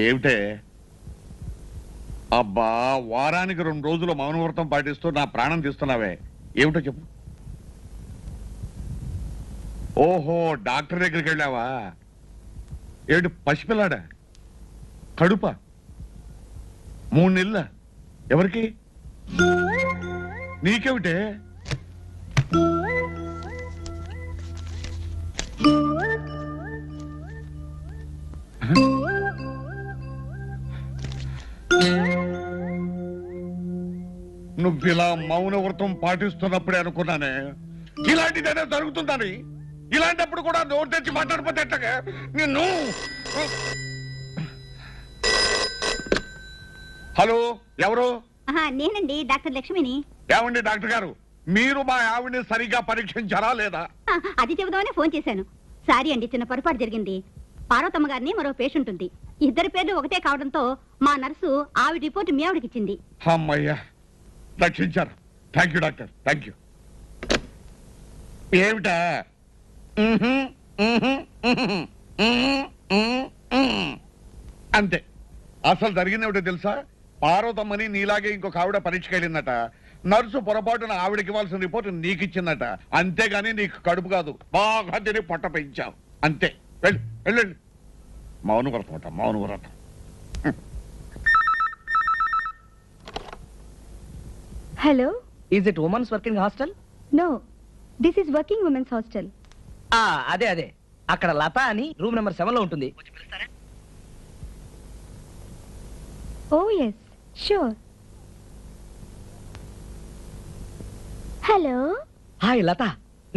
ఏమిటే? అబ్బా, వారానికి 2 రోజులు మౌనవ్రతం పాటిస్తూ నా ప్రాణం తీస్తున్నావే, ఏమిటో చెప్పు. ఓహో, డాక్టర్ దగ్గరికి వెళ్ళావా? ఏమిటి పసిపిల్లాడా? కడుప 3 నెలల? ఎవరికి? నీకేమిటే? నువ్విలా మౌనవ్రతం పాటిస్తున్నప్పుడే అనుకున్నానే ఇలాంటిదైనా జరుగుతుందని. ఇలాంటప్పుడు కూడా నోరు తెచ్చి మాట్లాడిపోతే ఎట్లాగా నిన్ను. హలో, ఎవరు? నేనండి, డాక్టర్ లక్ష్మిని. ఏమండి డాక్టర్ గారు, మీరు మా ఆవిడ్ని సరిగ్గా పరీక్షించారా లేదా? అది చెబుదామని ఫోన్ చేశాను. సారీ అండి, చిన్న పొరపాటు జరిగింది. పార్వతమ్మ గారిని మరో పేషెంట్ ఉంది. ఇద్దరి పేర్లు ఒకటే కావడంతో మా నర్సు ఆవిడ రిపోర్ట్ మీ ఆవిడకి ఇచ్చింది. అమ్మయ్యా, రక్షించారు. Thank you doctor, thank you. ఏమిటా? అంతే. అసలు జరిగింది ఏమిటో తెలుసా? పార్వతమ్మని నీలాగే ఇంకొక ఆవిడ పరీక్షకి వెళ్ళిందట. నర్సు పొరపాటున ఆవిడకి ఇవ్వాల్సిన రిపోర్ట్ నీకు ఇచ్చిందట. అంతేగాని నీకు కడుపు కాదు, బాగా తిని పొట్ట పెంచావు. అంతే. వెళ్ళి వెళ్ళండి. మౌనవ్రతం అట, మౌనవ్రతం. Hello, is it women's working hostel? No, this is working women's hostel. అదే అదే, అక్కడ లత అని రూమ్ నెంబర్ 7 లో ఉంటుంది. ఓ ఎస్, షూర్. హలో. హాయ్ లత,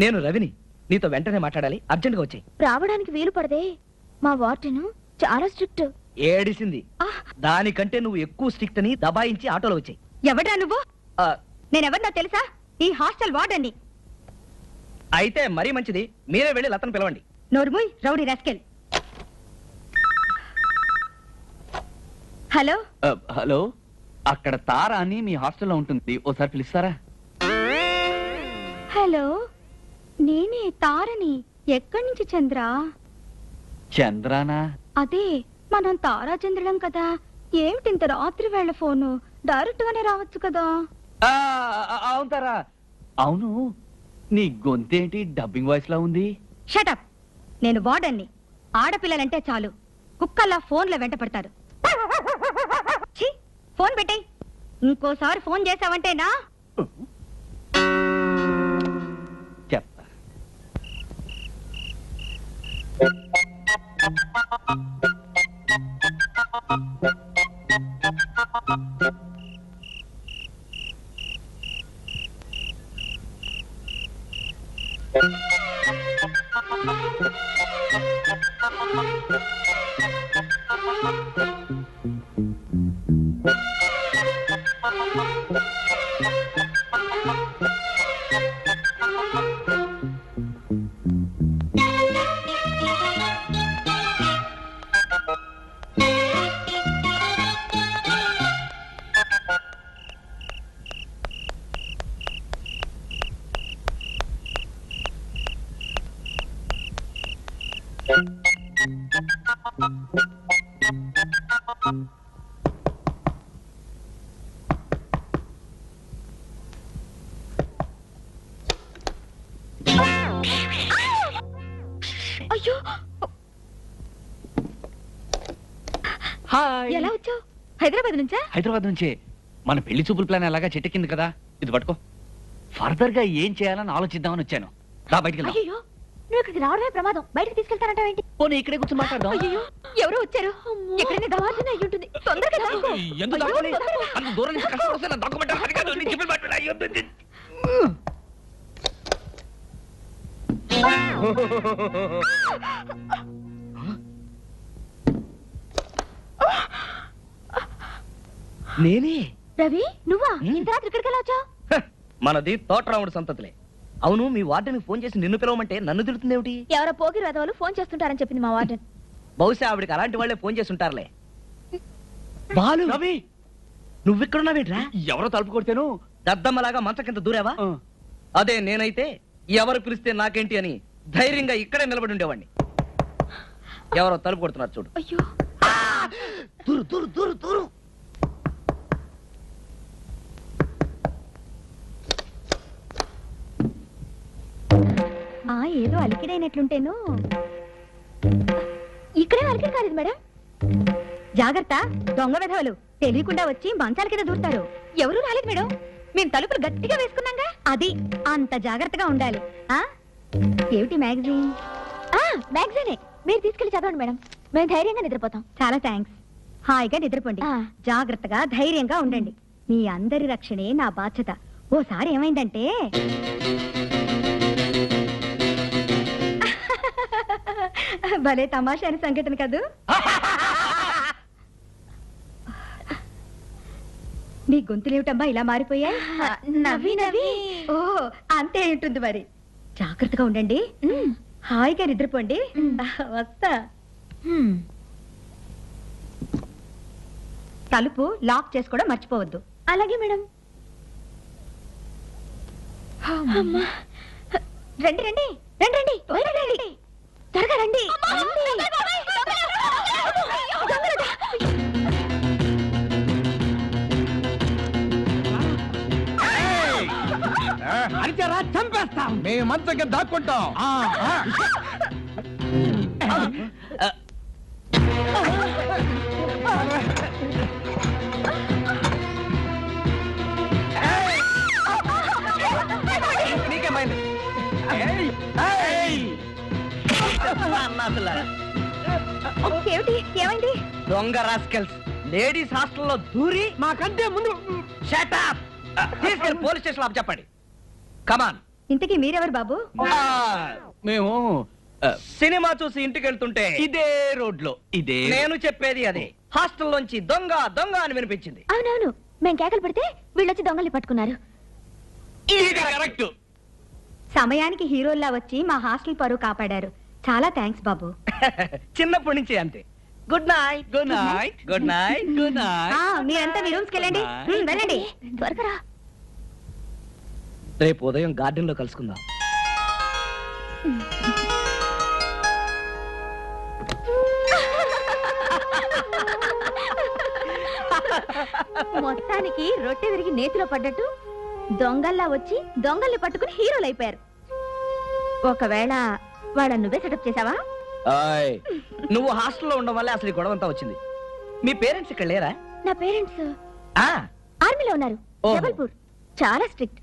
నేను రవిని. నీతో వెంటనే మాట్లాడాలి, అర్జెంట్ గా వచ్చాయి. రావడానికి వీలు పడదే, మా వార్డెన్ చాలా స్ట్రిక్ట్. ఏడిసింది. దానికంటే నువ్వు ఎక్కువ స్ట్రిక్ట్ అని దబాయించి ఆటోలో వచ్చాయి. ఎవడ్రా నువ్వు? నేనెవరినో తెలుసా? ఈ హాస్టల్ వార్డెన్ని. అయితే మరీ మంచిది, మీరే వెళ్ళి లతను పిలవండి. నోర్ముయ్, రౌడీ రాస్కెల్. హలో. హలో, అక్కడ తారా అని మీ హాస్టల్లో ఉంటుంది, ఓసారి పిలుస్తారా? హలో, నేనే తారని. ఎక్కడి నుంచి చంద్ర? చంద్రానా? అదే, మనం తారాచంద్రులం కదా. ఏమిటింత రాత్రి వేళ ఫోను? డైరెక్ట్ గానే రావచ్చు కదా. అవును తారా. అవును, నీ గొంతేంటి డబ్బింగ్ వాయిస్ లా ఉంది? షటప్. నేను వార్డన్ని. ఆడపిల్లలంటే చాలు కుక్కల్లా ఫోన్లో వెంట పడతారు. ఛీ, ఫోన్ పెట్టేయ్. ఇంకోసారి ఫోన్ చేసావంటే నా చెప్తా. అయ్యో, హాయ్. ఎలా వచ్చావు? హైదరాబాద్ నుంచా? హైదరాబాద్ నుంచే. మన పెళ్లి చూపుల ప్లాన్ ఎలాగా చెట్టెక్కింది కదా, ఇది పట్టుకో. ఫర్దర్ గా ఏం చేయాలని ఆలోచిద్దామని వచ్చాను. రా బయటికి వెళ్దాం. అయ్యో, నువ్వు ఇక్కడికి రావడమే ప్రమాదం. బయటకు తీసుకెళ్తానంటావేంటి? పోనీ ఇక్కడే కూర్చొని మాట్లాడదాం. అయ్యో, ఎవరో వచ్చారు. ఎక్కడైనా దవాఖాన అయి ఉంటుంది. తొందరగా దాక్కో. ఎందుకు అయ్యో, దాక్కోని? తొందరగా. అంత దూరం నుంచి కష్టం వస్తే నా డాక్యుమెంట్ అది కాదు, నీ చెప్పిన మాట విను. అయ్యో, నేనే. రవి, నువ్వా? ఇంత రాత్రి ఇక్కడికి ఎలా వచ్చావు? మనది తోటరాముడు సంతతిలే. అవును, మీ వార్డెన్కి ఫోన్ చేసి నిన్ను పిలవమంటే నన్ను తిడుతుందేమిటి? ఎవరో పోకిరి వెధవలు ఫోన్ చేస్తుంటారని చెప్పింది మా వార్డెన్. బహుశా ఆవిడకి అలాంటి వాళ్ళే ఫోన్ చేసి ఉంటారులే. బాలు, రవి, నువ్విక్కడున్నావేంట్రా? ఎవరో తలుపు కొడితేను దద్దమ్మలాగా మంచం కింద దూరావా? అదే నేనైతే ఎవరు పిలిస్తే నాకేంటి అని ధైర్యంగా ఇక్కడే నిలబడి ఉండేవాడిని. ఎవరో తలుపు కొడుతున్నారు చూడు. అయ్యో, దూరు దూరు దూరు దూరు. ఏదో అలికిడైనట్లుంటేను. ఇక్కడే అలికిడి కాలేదు మేడం. జాగ్రత్త, దొంగ వెధవలు తెలియకుండా వచ్చి మంచాల కింద దూరుతారు. ఎవరూ రాలేదు మేడం, మేము తలుపులు గట్టిగా వేసుకున్నాగా. అది అంత జాగ్రత్తగా ఉండాలి. ఏమిటి మ్యాగజైన్? మ్యాగజైనే, మీరు తీసుకెళ్లి చదవండి మేడం, మేము ధైర్యంగా నిద్రపోతాం. చాలా థ్యాంక్స్. హాయిగా నిద్రపోండి, జాగ్రత్తగా ధైర్యంగా ఉండండి. మీ అందరి రక్షణే నా బాధ్యత. ఓసారి ఏమైందంటే భలే తమాషా సంఘటన కదూ. నీ గొంతులేమిటమ్మా ఇలా మారిపోయా? నవ్వి నవ్వి. ఓ అంతే ఉంటుంది మరి. జాగ్రత్తగా ఉండండి, హాయిగా నిద్రపోండి. వస్తా. తలుపు లాక్ చేసుకోవడం మర్చిపోవద్దు. అలాగే మేడం. రండి రండి రండి రండి రండి, త్వరగా రండి. అరిచారా చంపేస్తాం. మేము మంచంగా దాక్కుంటాం. ఏమిటి, ఏమైంది? దొంగ రాస్కెల్స్ లేడీస్ హాస్టల్లో దూరి మాకంటే ముందు షట్ అప్. తీసుకెళ్ళి పోలీస్ స్టేషన్ లో చెప్పండి. కమాన్. ఇంతకీ మీరెవరు బాబు? మేము సినిమా చూసి ఇంటికి వెళ్తుంటే ఇదే రోడ్ లో ఇదే నేను చెప్పేది అదే. హాస్టల్లోంచి దొంగ దొంగ అని వినిపించింది. అవునవును, మేము కేకలు పెడితే వీళ్ళొచ్చి దొంగల్ని పట్టుకున్నారు. ఇది కరెక్ట్. సమయానికి హీరోల్లా వచ్చి మా హాస్టల్ పరువు కాపాడారు. చాలా థ్యాంక్స్ బాబు. చిన్నప్పటి నుంచి అంతే. Good night. Good night. Good night. Good night. మీరంతా మీ రూమ్స్కి వెళ్ళండి. వెళ్ళండి త్వరగా రా. రేపు ఉదయం గార్డెన్ లో కలుసుకుందాం. మొత్తానికి రొట్టె విరిగి నేతిలో పడ్డట్టు దొంగల్లా వచ్చి దొంగల్ని పట్టుకుని హీరోలు అయిపోయారు. ఒకవేళ వాళ్ళని నువ్వే సెటప్ చేసావా? నువ్వు హాస్టల్లో ఉండడం వల్లే అసలు ఈ గొడవ అంతా వచ్చింది. మీ పేరెంట్స్ ఇక్కడ లేరా? నా పేరెంట్స్ ఆ ఆర్మీలో ఉన్నారు, ఓహో. జబల్పూర్. చాలా స్ట్రిక్ట్.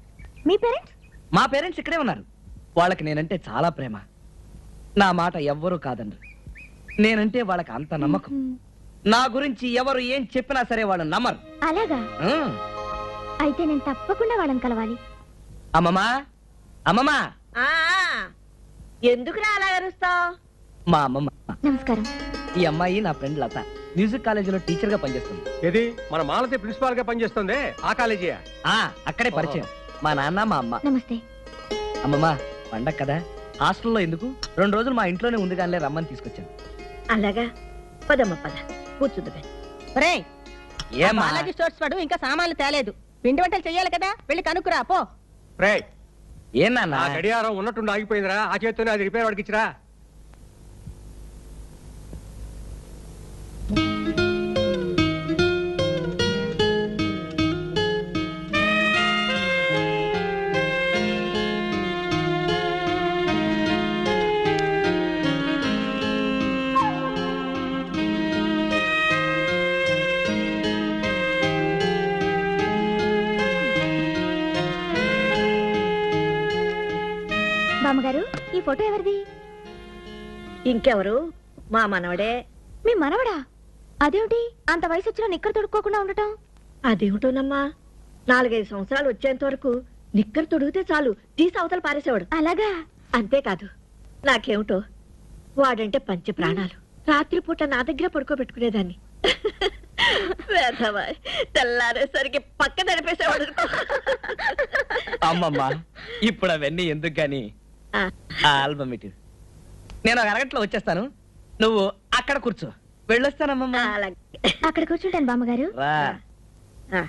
మీ పేరెంట్స్? మా పేరెంట్స్ ఇక్కడే ఉన్నారు. వాళ్ళకి నేనంటే చాలా ప్రేమ. నా మాట ఎవ్వరూ కాదండి. నేనంటే వాళ్ళకి అంత నమ్మకం. నా గురించి ఎవరు ఏం చెప్పినా సరే వాళ్ళు నమ్మరు. అలాగా? అయితే నేను తప్పకుండా వాళ్ళని కలవాలి. అమ్మమ్మా, అమ్మమ్మా. ఎందుకు అలా అరుస్తావు? మా అమ్మమ్మ. నమస్కారం. ఈ అమ్మాయి నా ఫ్రెండ్ లత, మ్యూజిక్ కాలేజీలో టీచర్ గా పనిచేస్తుంది. ఏది మన మాలతి ప్రిన్సిపాల్ గా పనిచేస్తుంది ఆ కాలేజీ? అక్కడే పరిచయం. మా నాన్న మా అమ్మ. నమస్తే. అమ్మమ్మా, పండగ కదా, హాస్టల్లో ఎందుకు 2 రోజులు మా ఇంట్లోనే ఉంది కానీ రమ్మని తీసుకొచ్చాను. అలాగా, పదమ్మ పద, కూర్చుంది. ఏమ్మా? బాలాజీ స్టోర్స్ వాడు ఇంకా సామాన్లు తేలేదు. పిండి వంటలు చెయ్యాలి కదా, వెళ్ళి కనుక్కురా పో. రే, ఏం నాన్న? ఆ గడియారం ఉన్నట్టుండి ఆగిపోయిందిరా, ఆ చేత్తోనే అది రిపేర్ వాడికి ఇచ్చిరా. బామ్మగారు, ఈ ఫోటో ఎవరిది? ఇంకెవరు? మా మనవడే. మీ మనవడా? అదేమిటి అంత వయసు వచ్చినా నిక్కరు తొడుక్కోకుండా ఉండటం? అదేమిటోనమ్మా, 4-5 సంవత్సరాలు వచ్చేంత వరకు నిక్కరు తొడిగితే చాలు తీసి అవతల పారేసేవాడు. అలాగా? అంతేకాదు, నాకేమిటో వాడంటే పంచ ప్రాణాలు. రాత్రిపూట నా దగ్గర పడుకోబెట్టుకునేదాన్ని. తెల్లారేసరికి పక్క నడిపేసేవాడు. అమ్మమ్మ, ఇప్పుడు అవన్నీ ఎందుకు గాని ఆల్బమ్ ఇటు. నేను 1 అరగంటలో వచ్చేస్తాను, నువ్వు అక్కడ కూర్చో. వెళ్ళొస్తానమ్మమ్మ. అలాగే. అక్కడ కూర్చుంటాను బామ్మగారు. రా. ఆ.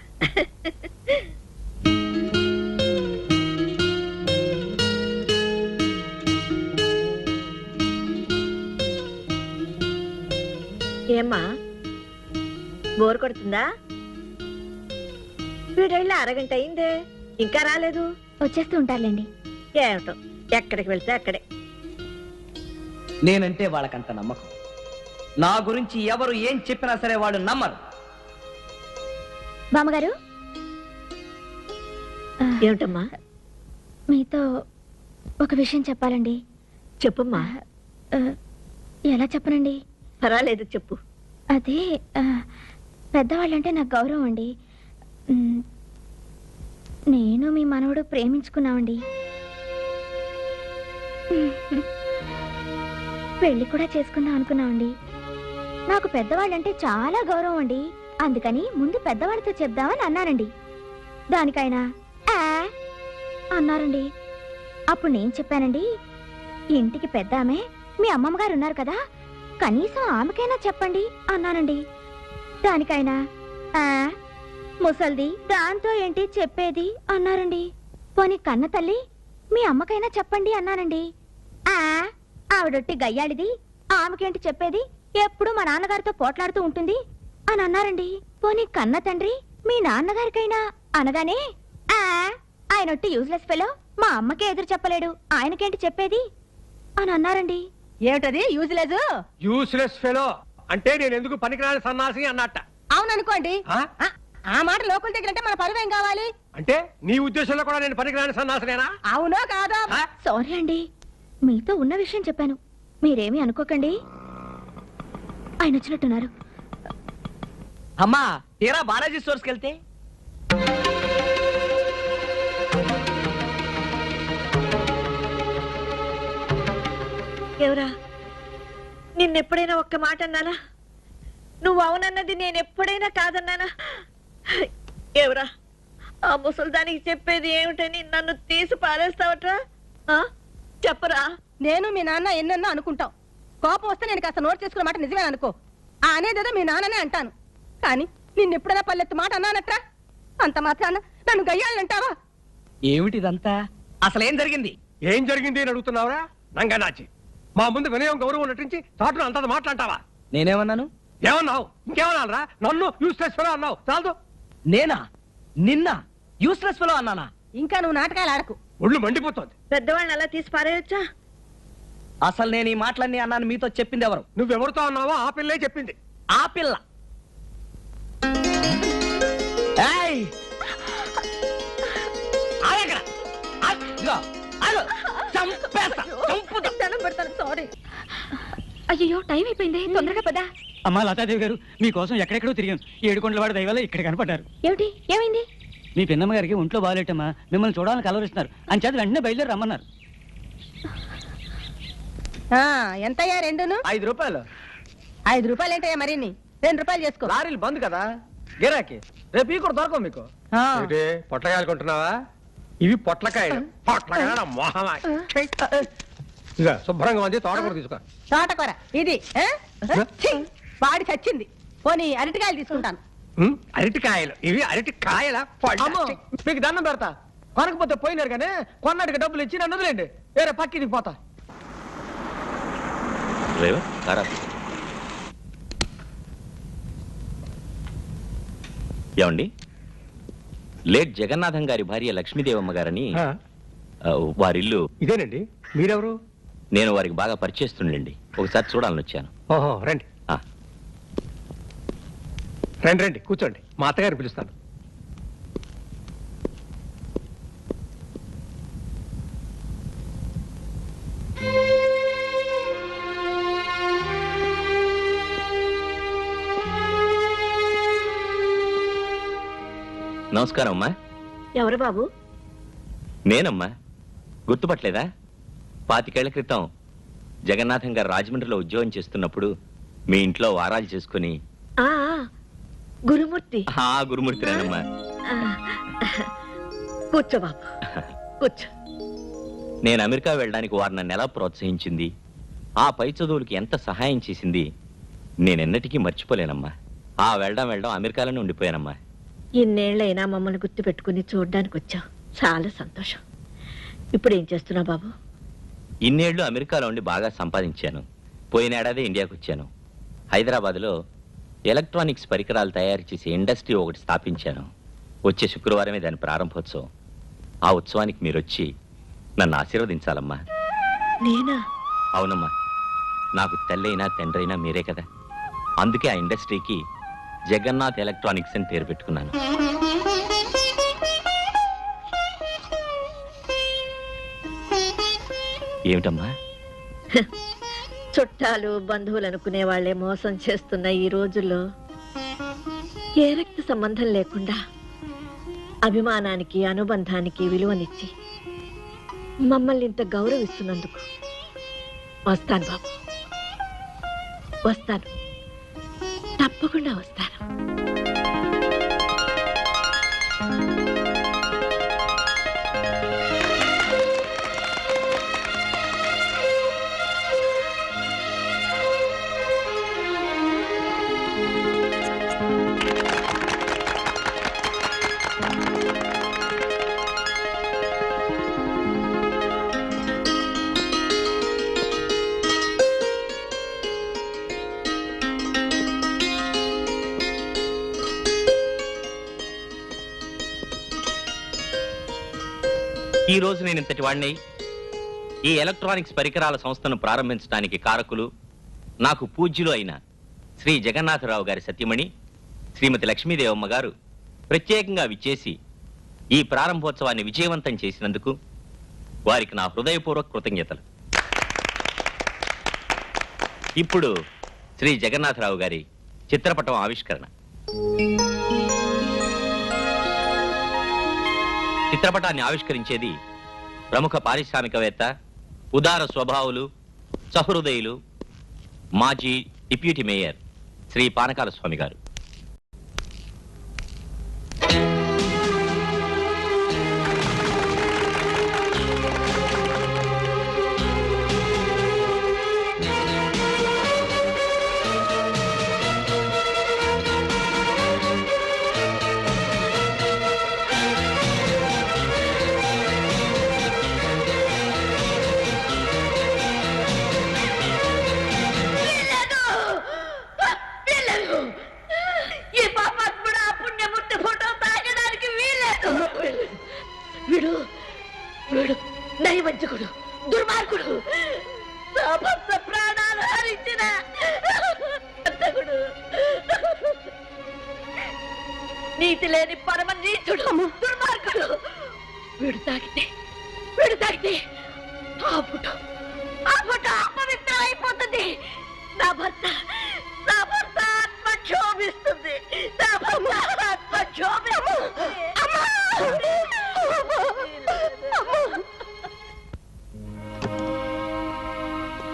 ఏమ్మా, బోర్ కొడుతుందా? వీడెళ్ళి అరగంట అయిందే, ఇంకా రాలేదు. వచ్చేస్తూ ఉంటారులేండి. ఏమిటో, ఎక్కడికి వెళ్తే అక్కడే. నేనంటే వాళ్ళకంత నమ్మకం. నా గురించి ఎవరు ఏం చెప్పినా సరే వాళ్ళు నమ్మరు. బామ్మగారు, ఏమిటమ్మా? మీతో ఒక విషయం చెప్పాలండి. చెప్పమ్మా. ఎలా చెప్పనండి? పర్వాలేదు, చెప్పు. అదే పెద్దవాళ్ళంటే నాకు గౌరవం అండి. నేను మీ మనవడు ప్రేమించుకున్నామండి. పెళ్లి కూడా చేసుకుందాం అనుకున్నామండి. నాకు పెద్దవాళ్ళంటే చాలా గౌరవం అండి. అందుకని ముందు పెద్దవాళ్ళతో చెప్దామని అన్నానండి. దానికైనా అన్నారండి. అప్పుడు నేను చెప్పానండి, ఇంటికి పెద్ద ఆమె మీ అమ్మమ్మ గారు ఉన్నారు కదా, కనీసం ఆమెకైనా చెప్పండి అన్నానండి. దానికైనా ముసల్ది దాంతో ఏంటి చెప్పేది అన్నారండి. పోనీ కన్న తల్లి మీ అమ్మకైనా చెప్పండి అన్నానండి. ఆవిడొట్టి గయ్యాడిది, ఆమెకేంటి చెప్పేది, ఎప్పుడు మా నాన్నగారితో పోట్లాడుతూ ఉంటుంది అని అన్నారండి. పోనీ కన్న తండ్రి మీ నాన్నగారికైనా అనగానే ఆయనొట్టి యూజ్లెస్ ఫెలో, మా అమ్మకే ఎదురు చెప్పలేడు, ఆయనకేంటి చెప్పేది అని అన్నారండి. ఏమిటది యూజ్లెస్? యూస్లెస్ ఫెలో అంటే నేను ఎందుకు పనికిరాని సన్నాసి అన్నట్ట. అవుననుకోండి. ఆ మాట లోకల్ దగ్గర అంటే మన పరువు ఏం కావాలి? అంటే నీ ఉద్దేశంలో కూడా నేను పనికిరాని సన్నాసినేనా? అవునో కాదో? సారీ అండి, మీతో ఉన్న విషయం చెప్పాను, మీరేమీ అనుకోకండి. ఆయన వచ్చినట్టున్నారు. అమ్మా, తీరా బాలాజీ స్టోర్స్కి వెళ్తే ఎవరా? నిన్నెప్పుడైనా ఒక్క మాట అన్నానా? నువ్వు అవునన్నది నేను ఎప్పుడైనా కాదన్నానా? ఎవరా? ఆ ముసల్దానికి చెప్పేది ఏమిటని నన్ను తీసి పారేస్తావట్రా? చెప్పరా? నేను మీ నాన్న ఎన్నెన్నో అనుకుంటాం. కోపం వస్తే నేను కాస్త నోట్ చేసుకున్న మాట నిజమే అనుకో. ఆ అనేదేదో మీ నాన్ననే అంటాను. కానీ నిన్నెప్పుడైనా పల్లెత్తు మాట అన్నానట్రా? అంత మాత్రాన నన్ను గయ్యాలంటావా? ఏమిటిదంతా? అసలేం జరిగింది? ఏం జరిగింది అని అడుగుతున్నావురా నంగనాచి? మా ముందు వినయం గౌరవం నటించి చాటును అంత మాట్లాంటావా? నేనేమన్నాను? ఏమన్నావు? ఇంకేమన్నారా? నన్ను యూస్లెస్ ఫెలో అన్నావు. చాలు. నేనా? నిన్న యూస్లెస్ ఫెలో అన్నానా? ఇంకా నువ్వు నాటకాలు ఆడకు. ఒళ్ళు మండిపోతుంది. పెద్దవాళ్ళని అలా తీసి పారేయొచ్చా? అసలు నేను ఈ మాటలన్నీ అన్నాను మీతో చెప్పింది ఎవరు? నువ్వెవరితో అన్నావో ఆ పిల్లే చెప్పింది. ఆ పిల్ల. ఏయ్! ఆగక్కడ! ఇదిగో, ఆగు! చంపేస్తా! చంపుతా! దండం పెడతాను, సారీ. అయ్యో, టైం అయిపోయింది, తొందరగా పదా. అమ్మా లతాదేవి గారు, మీకోసం ఎక్కడెక్కడో తిరిగాం. ఏడుకొండల వాడి దయవల్ల ఇక్కడ కనపడ్డారు. ఏమిటి? ఏమైంది? మీ పిన్నమ్మ గారికి ఒంట్లో బాగాలేటమ్మా, మిమ్మల్ని చూడాలని కలవరిస్తున్నారు. అని చేత వెంటనే బయలుదేరి రమ్మన్నారు. ఎంతయ్యా రెండును? 5 రూపాయలు. 5 రూపాయలు ఏంటయ్యా మరిన్ని? 2 రూపాయలు చేసుకో. లారీలు బంద్ కదా, గిరాకి. రేపు ఈ కూడా దొరకవు మీకు. ఏంటి, పొట్లకాయలు కొంటున్నావా? ఇవి పొట్లకాయలు. పొట్లకాయల మొహమా. ఇక శుభ్రంగా ఉంది, తోటకూర తీసుకో. తోటకూర ఇది ఛీ, వాడి చచ్చింది. పోనీ అరటికాయలు తీసుకుంటాను. అరటికాయలు ఇవి? అరటి కాయల అమ్మో, మీకు దండం పెడతా. కొనకపోతే పోయినారు కానీ కొన్నాటికి డబ్బులు ఇచ్చి నన్ను వదిలేండి, వేరే పక్కింటికి పోతా. ఏమండి, లేట్ జగన్నాథం గారి భార్య లక్ష్మీదేవమ్మ గారని వారిల్లు. ఇదేనండి. మీరెవరు? నేను వారికి బాగా పరిచయిస్తుండండి, ఒకసారి చూడాలని వచ్చాను. ఓహో, రండి రండి రండి, కూర్చోండి. మా అత్తగారు పిలుస్తాను. నమస్కారం అమ్మా. ఎవరు బాబు? నేనమ్మా, గుర్తుపట్టలేదా? 25 ఏళ్ల క్రితం జగన్నాథం గారు రాజమండ్రిలో ఉద్యోగం చేస్తున్నప్పుడు మీ ఇంట్లో వారాలు చేసుకుని. గురుమూర్తి. గురుమూర్తినేనమ్మా. కూర్చో బాబు, కూర్చో. నేను అమెరికా వెళ్ళడానికి వారు నన్ను ఎలా ప్రోత్సహించింది, ఆ పై చదువులకి ఎంత సహాయం చేసింది నేనెన్నటికీ మర్చిపోలేనమ్మా. వెళ్ళడం అమెరికాలోనే ఉండిపోయానమ్మా. ఇన్నేళ్లైనా మమ్మల్ని గుర్తు పెట్టుకుని చూడడానికి వచ్చావు, చాలా సంతోషం. ఇప్పుడు ఏం చేస్తున్నావు బాబు? ఇన్నేళ్లు అమెరికాలో ఉండి బాగా సంపాదించాను. పోయినేడాది ఇండియాకి వచ్చాను. హైదరాబాద్లో ఎలక్ట్రానిక్స్ పరికరాలు తయారు చేసే ఇండస్ట్రీ ఒకటి స్థాపించాను. వచ్చే శుక్రవారమే దాని ప్రారంభోత్సవం. ఆ ఉత్సవానికి మీరు వచ్చి నన్ను ఆశీర్వదించాలమ్మా. నేనా? అవునమ్మా, నాకు తల్లైనా తండ్రైనా మీరే కదా. అందుకే ఆ ఇండస్ట్రీకి జగన్నాథ్ ఎలక్ట్రానిక్స్ అని పేరు పెట్టుకున్నాను. ఏమిటమ్మా? చుట్టాలు బంధువులు అనుకునే వాళ్లే మోసం చేస్తున్న ఈ రోజుల్లో ఏ రక్త సంబంధం లేకుండా అభిమానానికి అనుబంధానికి విలువనిచ్చి మమ్మల్ని ఇంత గౌరవిస్తున్నందుకు వస్తాను బాబు, వస్తాను, తప్పకుండా వస్తాను. ఈ రోజు నేను ఇంతటి వాడినై ఈ ఎలక్ట్రానిక్స్ పరికరాల సంస్థను ప్రారంభించడానికి కారకులు నాకు పూజ్యులు అయిన శ్రీ జగన్నాథరావు గారి సత్యమణి శ్రీమతి లక్ష్మీదేవమ్మ గారు ప్రత్యేకంగా విచ్చేసి ఈ ప్రారంభోత్సవాన్ని విజయవంతం చేసినందుకు వారికి నా హృదయపూర్వక కృతజ్ఞతలు. ఇప్పుడు శ్రీ జగన్నాథరావు గారి చిత్రపటం ఆవిష్కరణ. చిత్రపటాన్ని ఆవిష్కరించేది ప్రముఖ పారిశ్రామికవేత్త, ఉదార స్వభావులు, సహృదయులు, మాజీ డిప్యూటీ మేయర్ శ్రీ పానకాల స్వామి గారు. వీడు వీడు నైవంచకుడు, దుర్మార్గుడు, సమస్త ప్రాణాలు హరించిన హంతకుడు, నీతి లేని పరమ నీచుడు, దుర్మార్గుడు. వీడు తాకితే ఆ ఫోటో అపవిత్రం అయిపోతుంది. నా భర్త ఆత్మ క్షోభిస్తుంది. నా భర్త ఆత్మ క్షోభిస్తుంది.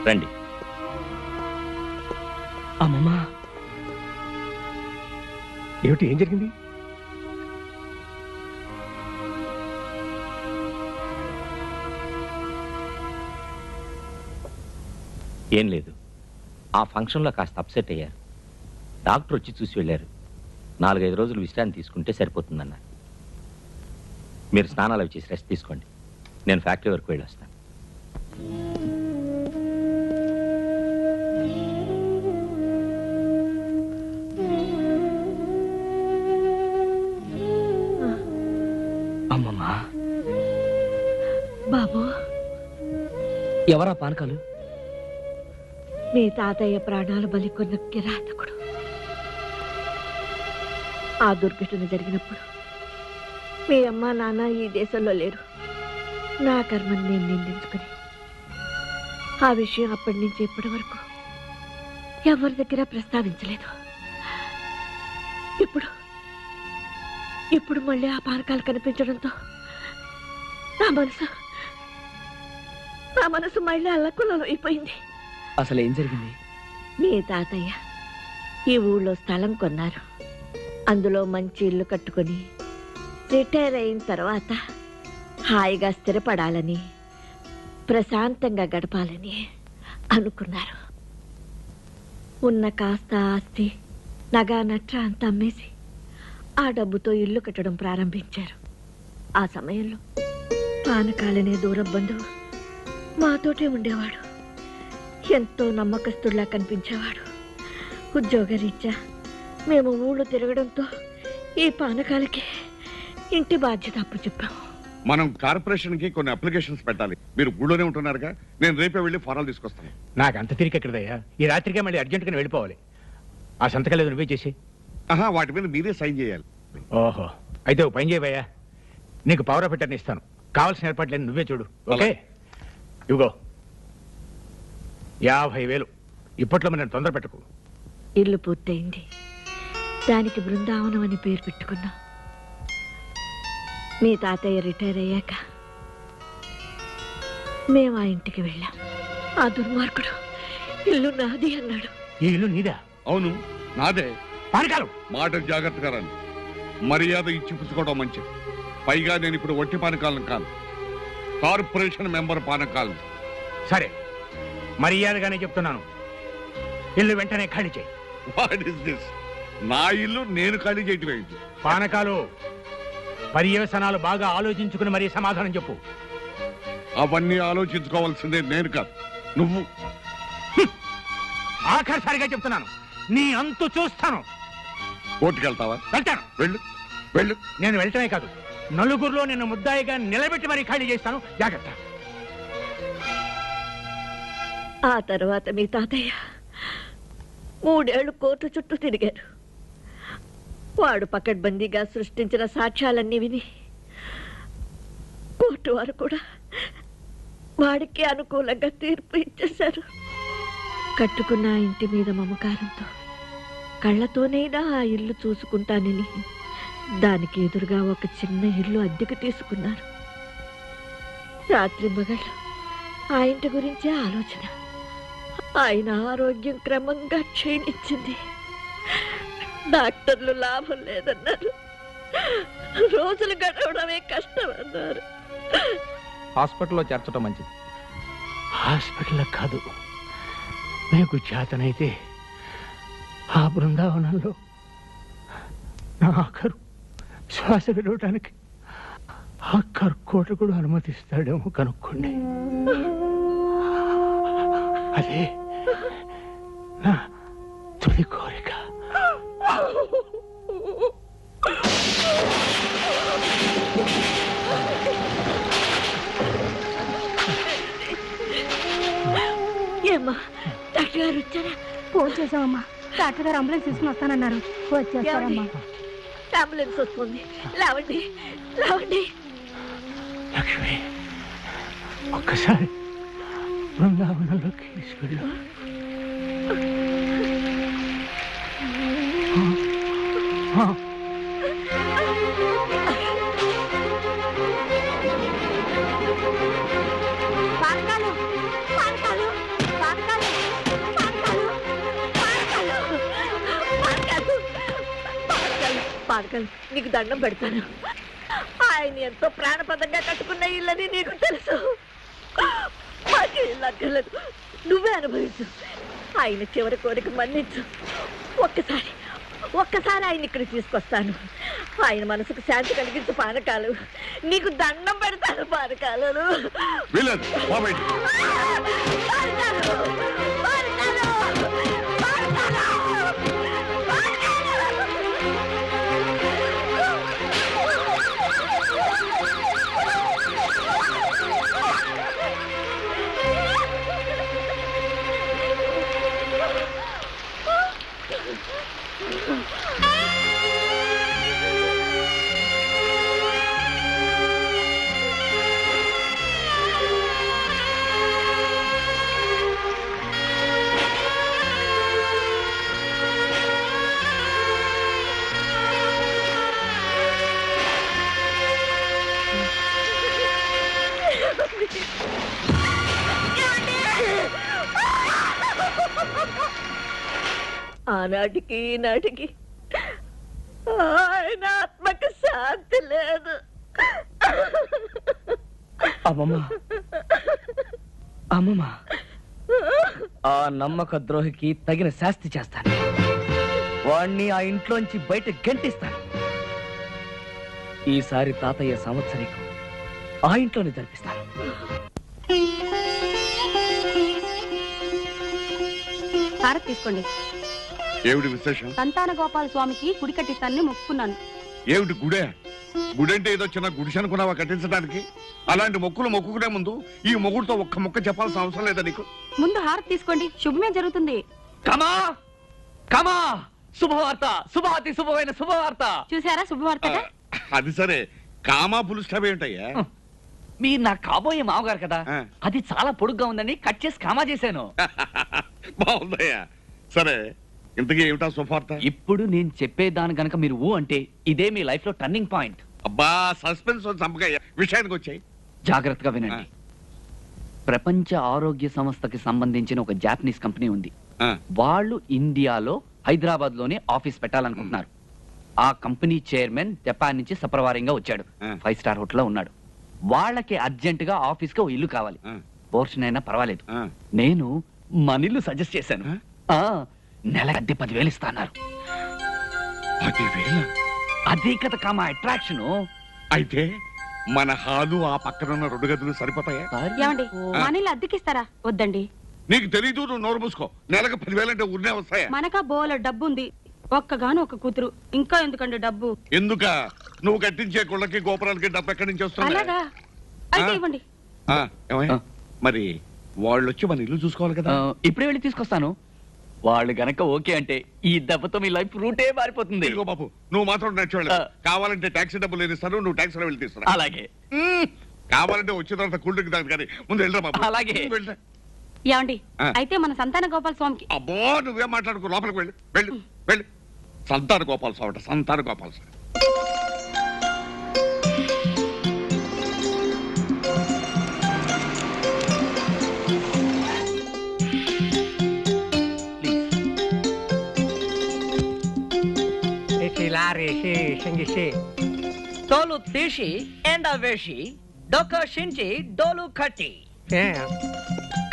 రండి. అమ్మమ్మా, ఏమిటి, ఏం జరిగింది? ఏం లేదు, ఆ ఫంక్షన్లో కాస్త అప్సెట్ అయ్యారు. డాక్టర్ వచ్చి చూసి వెళ్ళారు. 4-5 రోజులు విశ్రాంతి తీసుకుంటే సరిపోతుందన్నారు. మీరు స్నానాలు అవి చేసి రెస్ట్ తీసుకోండి. నేను ఫ్యాక్టరీ వరకు వెళ్ళి వస్తాను. అమ్మమ్మా. బాబు, ఎవరా పానకాలు? మీ తాతయ్య ప్రాణాలు బలికొన్న కిరాతకుడు. ఆ దుర్ఘటన జరిగినప్పుడు మీ అమ్మ నాన్న ఈ దేశంలో లేరు. నా కర్మని నేను నిందించుకుని ఆ విషయం అప్పటి నుంచి ఇప్పటి వరకు ఎవరి దగ్గర ప్రస్తావించలేదు. ఇప్పుడు మళ్ళీ ఆ పానకాలు కనిపించడంతో నా మనసు మళ్ళీ అల్లకులలో అయిపోయింది. అసలు ఏం జరిగింది? మీ తాతయ్య ఈ ఊళ్ళో స్థలం కొన్నారు. అందులో మంచి ఇల్లు కట్టుకొని రిటైర్ అయిన తర్వాత హాయిగా స్థిరపడాలని, ప్రశాంతంగా గడపాలని అనుకున్నారు. ఉన్న కాస్త ఆస్తి, నగా నట్ర అంతా అమ్మేసి ఆ డబ్బుతో ఇల్లు కట్టడం ప్రారంభించారు. ఆ సమయంలో పానకాలనే దూరం బంధువు మాతోటే ఉండేవాడు. ఎంతో నమ్మకస్తుడిలా కనిపించేవాడు. ఉద్యోగరీత్యా మేము ఊళ్ళో తిరగడంతో ఈ పానకాలకి ఇంటి బాధ్యత అప్పు చెప్పాం. మనం కార్పొరేషన్ కి కొన్ని అప్లికేషన్స్ పెట్టాలి. మీరు ఊళ్ళోనే ఉంటున్నారుగా, నేను రేపే వెళ్ళి ఫారాలు తీసుకొస్తాను. నాకు అంత తిరిగి ఎక్కడదయ్యా, ఈ రాత్రికే మళ్ళీ అర్జెంటుగా వెళ్ళిపోవాలి. ఆ సంతకాలు ఏదో నువ్వే చేసి. వాటి మీద మీరే సైన్ చేయాలి. ఓహో, అయితే ఓ పని చేయబోయా, నీకు పవర్ ఆఫ్ అటర్నీ ఇస్తాను. కావాల్సిన ఏర్పాట్లేదు నువ్వే చూడు. ఓకే, ఇవిగో 50,000. ఇప్పట్లో మనం తొందర పెట్టకు. ఇల్లు పూర్తయింది, దానికి బృందావనం అని పేరు పెట్టుకున్నాం. మీ తాతయ్య రిటైర్ అయ్యాక మేము ఆ ఇంటికి వెళ్ళాం. ఆ దుర్మార్గుడు ఇల్లు నాది అన్నాడు. ఈ ఇల్లు నీదా? అవును, నాదే. పానకాలు మాట జాగ్రత్తగా రండి. మర్యాద ఇచ్చి పుచ్చుకోవడం మంచిది. పైగా నేను ఇప్పుడు ఒట్టి పానకాలను కాదు, కార్పొరేషన్ మెంబర్ పానకాలను. సరే, మర్యాదగానే చెప్తున్నాను, ఇల్లు వెంటనే ఖాళీ చేయి. What is this? నా ఇల్లు నేను ఖాళీ చేయటం ఏంటి? పానకాలు, పర్యవసనాలు బాగా ఆలోచించుకుని మరీ సమాధానం చెప్పు. అవన్నీ ఆలోచించుకోవాల్సిందే నేను కాదు, నువ్వు. ఆఖరిసారిగా చెప్తున్నాను, నీ అంతు చూస్తాను. కోర్టుకెళ్తావా? వెళ్తాను. వెళ్ళు వెళ్ళు. నేను వెళ్ళటమే కాదు, నలుగురిలో నిన్ను ముద్దాయిగా నిలబెట్టి మరీ ఖాళీ చేస్తాను. జాగ్రత్త. ఆ తర్వాత మీ తాతయ్య 3 ఏళ్లు కోర్టు చుట్టూ తిరిగారు. వాడు పకడ్బందీగా సృష్టించిన సాక్ష్యాలన్నీ విని కోర్టు వారు కూడా వాడికి అనుకూలంగా తీర్పు ఇచ్చేశారు. కట్టుకున్న ఇంటి మీద మమకారంతో కళ్ళతోనైనా ఆ ఇల్లు చూసుకుంటానని దానికి ఎదురుగా ఒక చిన్న ఇల్లు అద్దెకు తీసుకున్నారు. రాత్రి మగళ్ళు ఆ ఇంటి గురించే ఆలోచన. ఆయన ఆరోగ్యం క్రమంగా క్షీణించింది. డాక్టర్లు లాభం లేదన్నారు. రోజులు గడవడమే కష్టం అన్నారు. హాస్పిటల్లో చేర్చడం మంచిది. హాస్పిటల్ కాదు, మీకు చేతనైతే ఆ బృందావనంలో నా ఆఖరు శ్వాస విడవటానికి ఆ కర్కోటకుడు అనుమతిస్తాడేమో కనుక్కోండి. అదే నా తుది కోరిక. ఏమ్మా, డాక్టర్ గారు వచ్చారా? ఫోన్ చేసామమ్మా, డాక్టర్ గారు అంబులెన్స్ తీసుకుని వస్తానన్నారు. వచ్చేస్తారమ్మా. అంబులెన్స్ వస్తుంది, లేవండి లేవండి. లక్ష్మి, ఒక్కసారి బృందావనంలోకి తీసుకెళ్ళు. పానకాలు, పానకాలు, పానకాలు, పానకాలు, పానకాలు, పానకాలు, పానకాలు, నీకు దండం పెడతాను. ఆయన ఎంతో ప్రాణపదంగా కట్టుకున్న ఇల్లని నీకు తెలుసు. మాకు ఇల్లు అక్కర్లేదు, నువ్వే అనుభవించు. ఆయన చివరి కోరిక మన్నించు. ఒక్కసారి ఆయన ఇక్కడ తీసుకొస్తాను. ఆయన మనసుకు శాంతి కలిగించు పానకాలు. నీకు దండం పెడతాను పానకాలు. ఆనాటికి ఈనాటికి ఆయన ఆత్మకు శాంతి లేదు. అమ్మమ్మ, అమ్మమ్మ, ఆ నమ్మక ద్రోహికి తగిన శాస్తి చేస్తాను. వాణ్ణి ఆ ఇంట్లోంచి బయట గంటిస్తాను. ఈసారి తాతయ్య సంవత్సరీకం ఆ ఇంట్లోనే జరిపిస్తాను. హారతి తీసుకోండి. ఏమిటి విశేషం? సంతాన గోపాల స్వామికి గుడి కట్టిస్తానని మొక్కుకున్నాను. ఏమిటి గుడే? గుడంటే ఏదో చిన్న గుడిసె అనుకున్నావా కట్టించడానికి? అలాంటి మొక్కులు మొక్కుకునే ముందు ఈ మొగుడుతో ఒక్క మొక్క చెప్పాల్సిన అవసరం లేదా నీకు? ముందు హారతి తీసుకోండి, శుభమే జరుగుతుంది. కమా కమా శుభవార్త, శుభాతి శుభమైన శుభవార్త. చూసారా శుభవార్తగా? అది సరే, కామా పులుస్టాప్ ఏమిటయ్యా? మీరు నా కాబోయే మామగారు కదా, ఆ. అది చాలా పొడుగ్గా ఉందని కట్ చేసి కామా చేశాను. బాగుందయ్యా. సరే, ఇంతకీ ఏమిటా శుభవార్త? ఇప్పుడు నేను చెప్పేదాని గనక మీరు ఊ అంటే ఇదే మీ లైఫ్ లో టర్నింగ్ పాయింట్. అబ్బా, సస్పెన్స్ చంపకయ్యా, విషయానికి వచ్చాయి. జాగ్రత్తగా వినండి. ప్రపంచ ఆరోగ్య సంస్థకి సంబంధించిన ఒక జాపనీస్ కంపెనీ ఉంది. వాళ్ళు ఇండియాలో హైదరాబాద్ లోనే ఆఫీస్ పెట్టాలనుకుంటున్నారు. ఆ కంపెనీ చైర్మన్ జపాన్ నుంచి సపరవారంగా వచ్చాడు. 5 స్టార్ హోటల్ లో ఉన్నాడు. వాళ్ళకి అర్జెంట్ గా ఆఫీస్ కి ఓ ఇల్లు కావాలి. పోర్షన్ అయినా పర్వాలేదు. నేను మన ఇల్లు సజెస్ట్ చేశాను. నెల అద్దె 10,000 ఇస్తాన్నారు. 10,000? అదే కదా కామా అట్రాక్షన్. అయితే మన హాలు ఆ పక్కన ఉన్న 2 గదులు సరిపోతాయా? ఏమండి, మనీళ్ళు అద్దెకిస్తారా? వద్దండి. నీకు తెలీదు, నువ్వు నోరు మూసుకో. నెలకు 10,000 అంటే ఊరినే వస్తాయా? మనకా బోల డబ్బు ఉంది, ఒక్కగాను ఒక కూతురు, ఇంకా ఎందుకండి డబ్బు? ఎందుక? నువ్వు కట్టించే గుళ్ళకి గోపురాలకి డబ్బు ఎక్కడి నుంచి వస్తుంది? అలాగా? అయితే ఇవ్వండి. ఏమయ్య? మరి వాళ్ళు వచ్చి మన ఇల్లు చూసుకోవాలి కదా. ఇప్పుడే వెళ్ళి తీసుకొస్తాను. వాళ్ళు గనక ఓకే అంటే ఈ దెబ్బతో మీ లైఫ్ రూటే మారిపోతుంది. ఇదిగో బాబు, నువ్వు మాత్రం నచ్చేవాళ్ళు. కావాలంటే టాక్సీ డబ్బులు నేను ఇస్తాను, నువ్వు టాక్సీలో వెళ్ళి తీసుకురా. అలాగే. కావాలంటే వచ్చిన తర్వాత కూల్ డ్రింక్ తాగు, కానీ ముందు వెళ్ళరా బాబు. అలాగే. వెళ్ళరా. ఏమండి, అయితే మన సంతాన గోపాల స్వామికి. అబ్బో, నువ్వేం మాట్లాడుకో, లోపలికి వెళ్ళు వెళ్ళు వెళ్ళు. సంతాన గోపాల స్వామి, సంతాన గోపాల స్వామి. తోలు తీసి ఎండ వేసి డొక్క షించి డోలు కట్టి.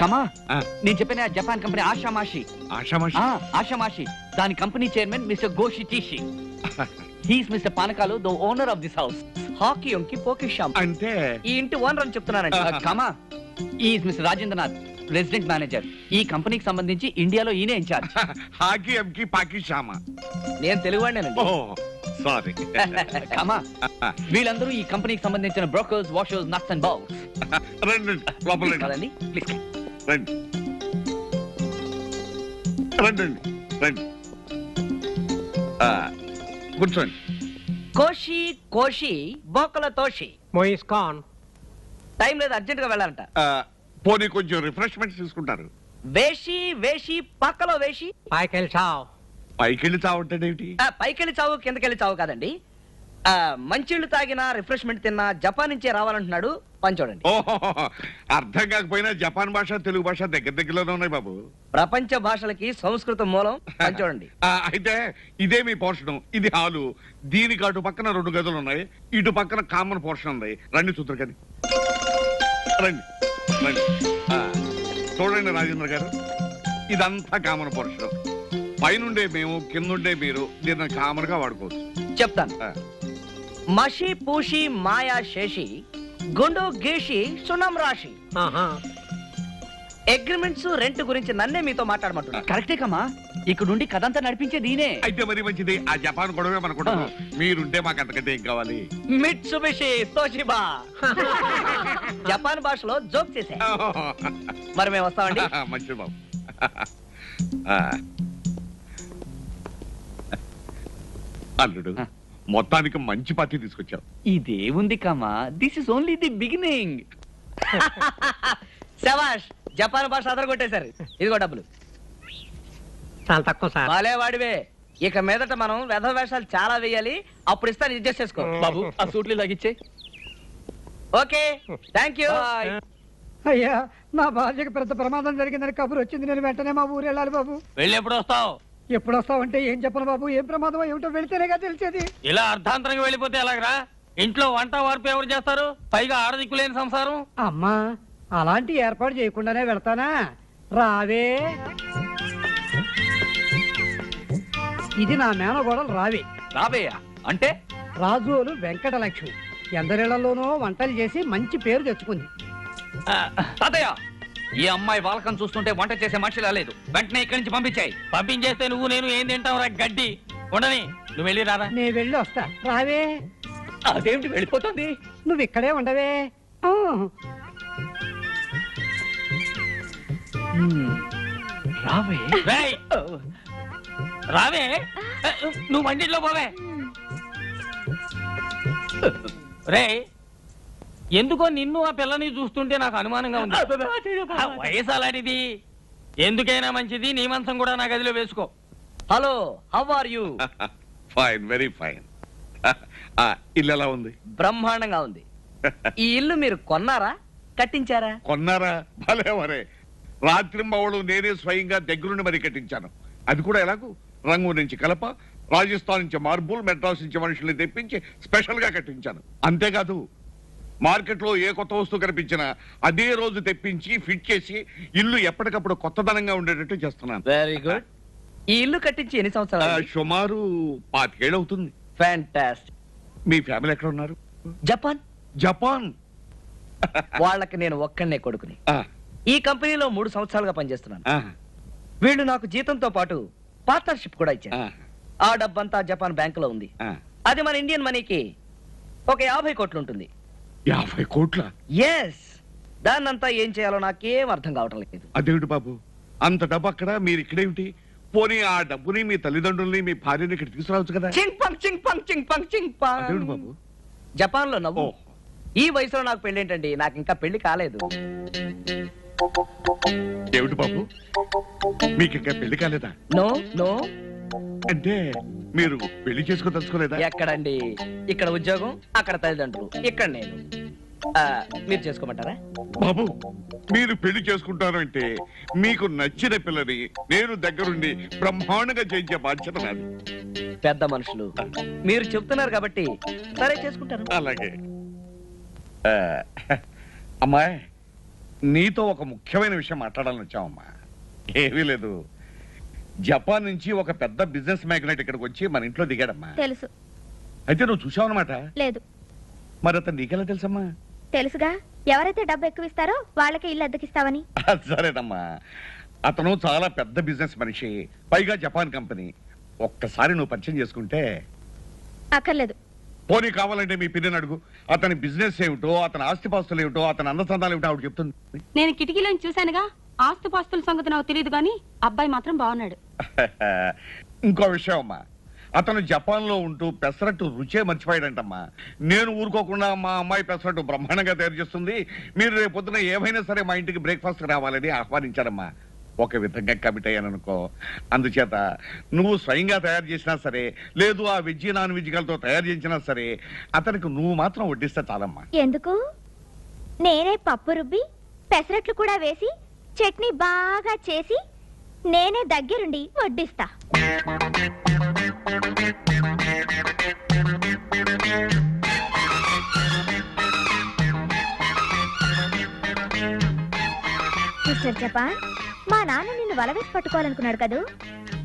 కమా, నేను చెప్పిన జపాన్ కంపెనీ ఆషామాషి. ఆషామాషి దాని కంపెనీ చైర్మన్ మిస్టర్ గోషి టీషి. He's mister Panakalu, the owner of this house. హాకీ ఉంకి పోకీ షాప్ అంటే ఈ ఇంటి ఓనర్ అని చెప్తున్నానండి. కమా, is mister Rajendranath, president manager. ఈ కంపెనీకి సంబంధించి ఇండియాలో ఈయనే ఇన్ఛార్జ్. హాకీ ఎంకి పాకీ షామా. నేను తెలుగువాడినేనండి. సారీ. కమా, వీళ్ళందరూ ఈ కంపెనీకి సంబంధించిన brokers, washers, nuts and bowls. రండి లోపల కదండి, ప్లీజ్ రండి రండి రండి. కూర్చోండి. కోషి కోషి బోకల తోషి. మోయిస్కాన్. టైం లేదు, అర్జెంట్ గా వెళ్ళాలంట. పోనీ కొంచెం రిఫ్రెష్మెంట్స్ తీసుకుంటారు. వేషి వేషి పక్కలో వేషి. పైకెళ్ళి చావ్. పైకెళ్ళి చావుంటాడేమిటి? పైకెళ్ళి చావు కిందకెళ్ళి చావు కాదండి. మంచిళ్ళు తాగినా రిఫ్రెష్మెంట్ తిన్నా జపాన్ నుంచే రావాలంటున్నాడు. పని చూడండి. ఓహో, అర్థం కాకపోయినా జపాన్ భాష తెలుగు భాష దగ్గర దగ్గరలోనే ఉన్నాయి బాబు. ప్రపంచ భాషలకి సంస్కృతం మూలం. పని చూడండి. అయితే ఇదే మీ పోర్షన్. ఇది హాలు. దీనికి అటు పక్కన 2 గదులు ఉన్నాయి, ఇటు పక్కన కామన్ పోర్షన్ ఉంది. రండి చూద్దరు కానీ. రండి రండి. చూడండి రాజేంద్ర గారు, ఇదంతా కామన్ పోర్షన్. పైనుండే మేము, కిందుండే మీరు. దీన్ని కామన్ గా వాడుకోవచ్చు. చెప్తాను. మషి పూషి మాయా శేషి గుండు గీషి సునం రాశి. అగ్రిమెంట్స్, రెంట్ గురించి నన్నే మీతో మాట్లాడమంటున్నా. కరెక్టే కమా, ఇక్కడ నుండి కథంతా నడిపించేది ఈయనే. అయితే మరి మంచిది. ఆ జపాన్ గొడవే మనకుంటాం. మీరుంటే మాకు అంతకంటే ఏం కావాలి? Mitsubishi Toshiba. జపాన్ భాషలో జోక్ చేసే. మరి మేము వస్తామండి. మంచిది బాబు. అల్లుడు, మొత్తానికి మంచి పార్టీ తీసుకొచ్చావు. ఇదేముంది కమా, this is only the beginning. శబాష్, జపాన్ భాష అదరగొట్టేశారు. ఇదిగో డబ్బులు. చాలా తక్కువ సార్. బాలే వాడివే. ఇక మీదట మనం వెధ వేషాలు చాలా వేయాలి. అప్పుడు ఇస్తాను, అడ్జస్ట్ చేసుకో. బాబు, ఆ సూట్లు లాగిచ్చే. Okay, thank you. అయ్యా, నా భార్యకు పెద్ద ప్రమాదం జరిగిందని కబురు వచ్చింది. నేను వెంటనే మా ఊరు వెళ్ళాలి బాబు. వెళ్ళి ఎప్పుడు వస్తావు? ఎప్పుడు వస్తావంటే ఏం చెప్పను బాబు. ఏం ప్రమాదం ఏమిటో వెళితేనేగా తెలిసేది. ఇలా అర్ధాంతరంగా వెళ్ళిపోతే ఎలాగరా? ఇంట్లో వంట వార్పు ఎవరు చేస్తారు? పైగా ఆడదిక్కులేని సంసారం. అమ్మా, అలాంటి ఏర్పాటు చేయకుండానే వెళ్తానా? రావే. ఇది నా మేనగోడలు రావే. రావేయా అంటే? రాజోలు వెంకటలక్ష్మి. ఎందరిళ్లలోనో వంటలు చేసి మంచి పేరు తెచ్చుకుంది. తాతయ్య, ఈ అమ్మాయి వాలకం చూస్తుంటే వంట చేసే మనిషి రాలేదు. వెంటనే ఇక్కడి నుంచి పంపించాయి. పంపించేస్తే నువ్వు నేను ఏం తింటావురా గడ్డి? ఉండని, నువ్వు వెళ్ళి రారా. నేను వెళ్ళి వస్తా, రావే. అదేమిటి వెళ్ళిపోతుంది? నువ్వు ఇక్కడే ఉండవే. రావే. రేయ్, రావే. నువ్వు వంటిట్లో పోవే. రే, ఎందుకో నిన్ను ఆ పిల్లని చూస్తుంటే నాకు అనుమానంగా ఉంది. ఆ వయసు అలాంటిది. ఎందుకైనా మంచిది నీ మంచం కూడా నా గదిలో వేసుకో. Hello, how are you? Fine, very fine. ఇల్లు ఎలా ఉంది? బ్రహ్మాండంగా ఉంది. ఈ ఇల్లు మీరు కొన్నారా, కట్టించారా? కొన్నారా? భలే వరే. రాత్రింబవళ్ళు నేనే స్వయంగా దగ్గరుండి మరి కట్టించాను. అది కూడా ఎలాగూ రంగు నుంచి కలప, రాజస్థాన్ నుంచి మార్బుల్, మెడ్రాస్ నుంచి మనుషుల్ని తెప్పించి స్పెషల్ గా కట్టించాను. అంతేకాదు, మార్కెట్ లో ఏ కొత్త వస్తువు కనిపించినా అదే రోజు తెప్పించి ఫిట్ చేసి ఇల్లు ఎప్పటికప్పుడు కొత్తదనంగా ఉండేటట్టు చేస్తున్నాను. Very good. ఈ ఇల్లు కట్టించి ఎన్ని సంవత్సరాలు? సుమారు 25 ఏళ్ళు అవుతుంది. ఫ్యాంటాస్టిక్. మీ ఫ్యామిలీ ఎక్కడ ఉన్నారు? జపాన్. జపాన్. వాళ్ళకి నేను ఒక్కనే కొడుకుని. ఈ కంపెనీలో 3 సంవత్సరాలుగా పనిచేస్తున్నాను. వీళ్ళు నాకు జీతంతో పాటు పార్ట్నర్షిప్ కూడా ఇచ్చారు. ఆ డబ్బంతా జపాన్ బ్యాంకులో ఉంది. అది మన ఇండియన్ మనీకి ఒక 50 కోట్లు ఉంటుంది. 50 కోట్ల? ఎస్. దాన్నంతా ఏం చేయాలో నాకేం అర్థం కావటం లేదు. అదేమిటి బాబు, అంత డబ్బు అక్కడ, మీరు ఇక్కడేమిటి? పోనీ ఆ డబ్బుని మీ తల్లిదండ్రుల్ని మీ భార్యని ఇక్కడ తీసుకురావచ్చు కదా? చింగ్ పంగ్ చింగ్ పంగ్ చింగ్ పంగ్ చింగ్ పంగ్. అదేమిటి బాబు? జపాన్ లో నవ్వు. ఈ వయసులో నాకు పెళ్లి ఏంటండి? నాకు ఇంకా పెళ్లి కాలేదు. ఏమిటి బాబు, మీకు ఇంకా పెళ్లి కాలేదా? No no. అంటే మీరు పెళ్లి చేసుకోదలుచుకోలేదా? ఎక్కడండి, ఇక్కడ ఉద్యోగం, అక్కడ తల్లిదండ్రులు, ఇక్కడ నేను. మీరు చేసుకోమంటారా? బాబు, మీరు పెళ్లి చేసుకుంటారు అంటే మీకు నచ్చిన పిల్లని నేను దగ్గరుండి బ్రహ్మాండంగా చేయించే బాధ్యత నాది. పెద్ద మనుషులు మీరు చెప్తున్నారు కాబట్టి సరే చేసుకుంటారు. అలాగే. అమ్మాయి, నీతో ఒక ముఖ్యమైన విషయం మాట్లాడాలని వచ్చామమ్మా. ఏమీ లేదు, జపాన్ నుంచి ఒక పెద్ద బిజినెస్ మ్యాగ్నెట్ ఇక్కడికి వచ్చి మన ఇంట్లో దిగాడమ్మా. తెలుసు. అయితే నువ్వు చూసావు అనమాట? లేదు. మరి అతను నీకెలా తెలుసమ్మా? తెలుసుగా, ఎవరైతే డబ్బు ఎక్కువ ఇస్తారో వాళ్ళకి ఇల్లు అద్దెకిస్తావని. సరేనమ్మా, అతను చాలా పెద్ద బిజినెస్ మనిషి, పైగా జపాన్ కంపెనీ. ఒక్కసారి నువ్వు పరిచయం చేసుకుంటే. అక్కర్లేదు. పోనీ కావాలంటే మీ పిల్లని అడుగు. అతని బిజినెస్ ఏమిటో, అతని ఆస్తిపాస్తులు ఏమిటో, అతని అందచందాలు ఏమిటో ఆవిడ చెప్తుంది. నేను కిటికీలోంచి చూశానుగా. ఆస్తిపాస్తుల సంగతి నాకు తెలియదు కానీ అబ్బాయి మాత్రం బాగున్నాడు. ఇంకో విషయం అమ్మా, అతను జపాన్ లో ఉంటూ పెసరట్టు రుచే మర్చిపోయాడంటమ్మా. నేను ఊరుకోకుండా మా అమ్మాయి పెసరట్టు బ్రహ్మాండంగా తయారు చేస్తుంది, మీరు రేపు పొద్దున ఏమైనా సరే మా ఇంటికి బ్రేక్ఫాస్ట్ రావాలని ఆహ్వానించారమ్మా. ఒక విధంగా కమిట్ అయ్యాననుకో. అందుచేత నువ్వు స్వయంగా తయారు చేసినా సరే, లేదు ఆ వెజ్ నాన్ వెజ్ తో తయారు చేసినా సరే, అతనికి నువ్వు మాత్రం వడ్డిస్తే చాలమ్మా. ఎందుకు? నేనే పప్పు రుబ్బి పెసరట్లు కూడా వేసి చట్నీ బాగా చేసి నేనే దగ్గరుండి వడ్డిస్తా. మిస్టర్ జపాన్, మా నాన్న నిన్ను వలవేసి పట్టుకోవాలనుకున్నాడు కదూ.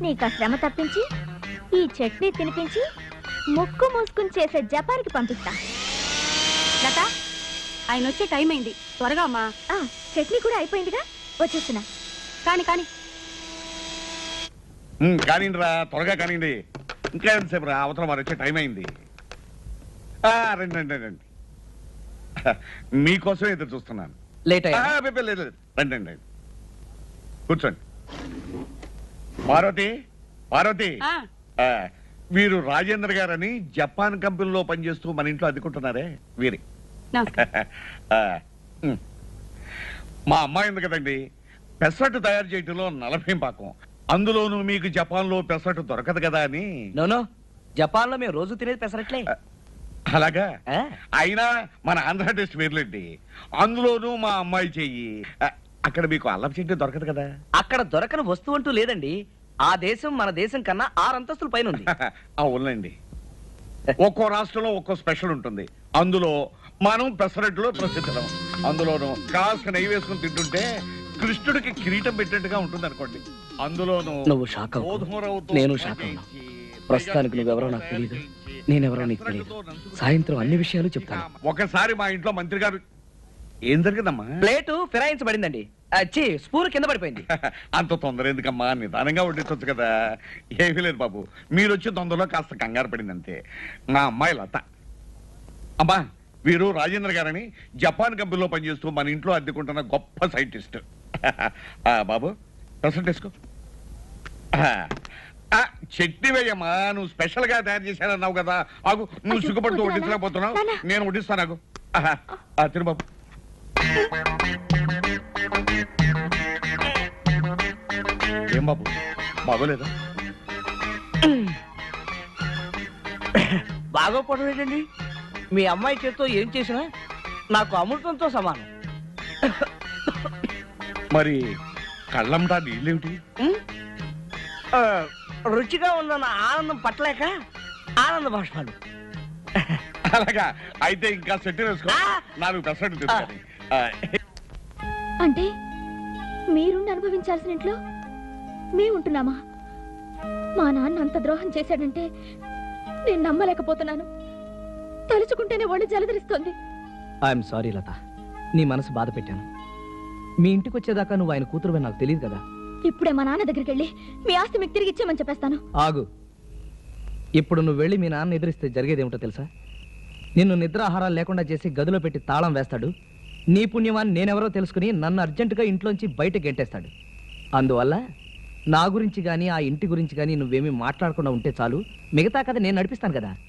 నీకు ఆ శ్రమ తప్పించి ఈ చట్నీ తినిపించి ముక్కు మూసుకుని చేసే జపాన్కి పంపిస్తా. లత, ఆయన వచ్చే టైం అయింది, త్వరగా అమ్మా. చట్నీ కూడా అయిపోయిందిగా, వచ్చేస్తున్నా. కాని కాని కానిరా, త్వరగా కానివ్వండి. ఇంకా ఎంతసేపు రా, అవతల వారు వచ్చే టైం అయింది. రండి రండి రండి, మీకోసం ఎదురు చూస్తున్నాను. లేట్ లేదు, రండి రండి, కూర్చోండి. పార్వతి, పార్వతి, వీరు రాజేంద్ర గారని జపాన్ కంపెనీలో పనిచేస్తూ మన ఇంట్లో అద్దెకుంటున్నారే వీరి. మా అమ్మాయి ఉంది కదండి, పెసరట్టు తయారు చేయటంలో 40 పాకం. అందులోనూ మీకు జపాన్ లో పెసరట్టు దొరకదు కదా అని. నోనో, జపాన్ లో మేము రోజు తినేది పెసరట్లే. అలాగా? అయినా మన ఆంధ్ర టెస్ట్ వేర్లేండి. అందులోనూ మా అమ్మాయి చెయ్యి. అక్కడ మీకు అల్లం చెట్టు దొరకదు కదా. అక్కడ దొరకని వస్తువు అంటూ లేదండి. ఆ దేశం మన దేశం కన్నా 6 అంతస్తుల పైన ఉంది. అవునండి, ఒక్కో రాష్ట్రంలో ఒక్కో స్పెషల్ ఉంటుంది. అందులో మనం పెసరట్టులో ప్రసిద్ధం. అందులోనూ కాస్త నెయ్యి వేసుకుని తింటుంటే కృష్ణుడికి కిరీటం పెట్టినట్టుగా ఉంటుంది అనుకోండి. అందులోనూ నువ్వు షాక్ అవ్వు, నేను షాక్ అవ్వను. ప్రస్తుతానికి నువ్వెవరో నాకు తెలియదు, నేనెవరో నీకు తెలియదు. సాయంత్రం అన్ని విషయాలు చెప్తాను. ఒకసారి మా ఇంట్లో మంత్రి గారు. ఏం జరిగిందమ్మా? ప్లేటు ఫిరాయించబడిందండి. ఛీ, స్పూన్ కింద పడిపోయింది. అంత తొందర ఎందుకమ్మా, నిదానంగా వడ్డించవచ్చు కదా. ఏమీ లేదు బాబు, మీరు వచ్చి తొందరలో కాస్త కంగారు పడిందంతే. నా అమ్మాయి లత. అమ్మా, వీరు రాజేంద్ర గారని జపాన్ కంపెనీలో పనిచేస్తూ మన ఇంట్లో అద్దెకుంటున్న గొప్ప సైంటిస్ట్. బాబు ప్రసెంట్ వేసుకో. చట్నీ వేయమ్మా, నువ్వు స్పెషల్ గా తయారు చేశానన్నావు కదా. ఆగు, నువ్వు సిగ్గుపడుతూ వడ్డించలేకపోతున్నావు, నేను వడ్డిస్తాను. ఆగు. తిరుబాబు. ఏం బాబు, బాగోలేదా? బాగోపోవడం ఏంటండి? మీ అమ్మాయి చేత్తో ఏం చేసినా నాకు అమృతంతో సమానం. మరి కళ్ళంటా నీళ్ళేమిటి? రుచిగా ఉన్న నా ఆనందం పట్టలేక ఆనంద భాష్పాలు. అలాగా, అయితే ఇంకా సెట్ వేసుకో. 4 పెసరట్టు తిరుగుతాయి. అంటే మీరుండి అనుభవించాల్సిన ఇంట్లో మేముంటున్నామా? మా నాన్న అంత ద్రోహం చేశాడంటే నేను నమ్మలేకపోతున్నాను. తలుచుకుంటేనే ఒళ్ళు జలధరిస్తోంది. ఐఎమ్ సారీ లత, నీ మనసు బాధ పెట్టాను. మీ ఇంటికి వచ్చేదాకా నువ్వు ఆయన కూతురువే నాకు తెలియదు కదా. ఇప్పుడే మా నాన్న దగ్గరికి వెళ్ళి మీ ఆస్తి మీకు తిరిగి ఇచ్చేయమని చెప్పేస్తాను. ఆగు. ఇప్పుడు నువ్వు వెళ్ళి మీ నాన్న ఎదురిస్తే జరిగేదేమిటో తెలుసా? నిన్ను నిద్రాహారాలు లేకుండా చేసి గదిలో పెట్టి తాళం వేస్తాడు. నీ పుణ్యమాన్ని నేనెవరో తెలుసుకుని నన్ను అర్జెంటుగా ఇంట్లోంచి బయటకు గెంటేస్తాడు. అందువల్ల నా గురించి కానీ ఆ ఇంటి గురించి కానీ నువ్వేమీ మాట్లాడకుండా ఉంటే చాలు. మిగతా కథ నేను నడిపిస్తాను కదా.